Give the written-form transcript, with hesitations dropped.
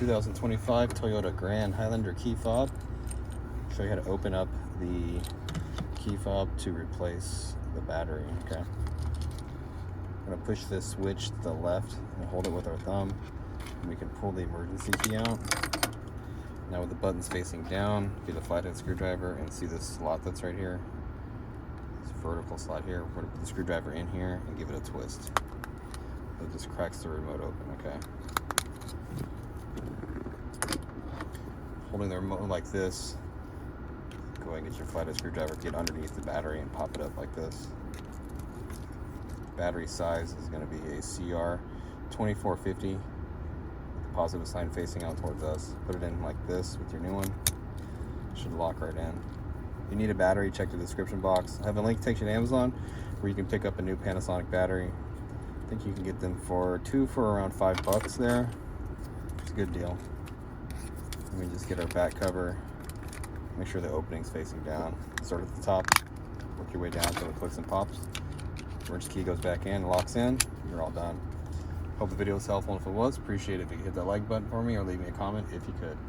2025 Toyota Grand Highlander key fob. Show you how to open up the key fob to replace the battery. Okay. I'm going to push this switch to the left and hold it with our thumb. And we can pull the emergency key out. Now with the buttons facing down, get a flathead screwdriver and see this slot that's right here. This vertical slot here. We're going to put the screwdriver in here and give it a twist. It just cracks the remote open, okay? Holding the remote like this, go ahead and get your flathead screwdriver, get underneath the battery and pop it up like this. Battery size is going to be a CR 2450 with the positive sign facing out towards us. Put it in like this with your new one. Should lock right in. If you need a battery, check the description box. I have a link that takes you to Amazon where you can pick up a new Panasonic battery. I think you can get them for around $5 there. It's a good deal. Let me just get our back cover. Make sure the opening's facing down. Start at the top, work your way down until it clicks and pops. Emergency key goes back in, locks in, you're all done. Hope the video was helpful, and if it was, appreciate it if you could hit that like button for me or leave me a comment if you could.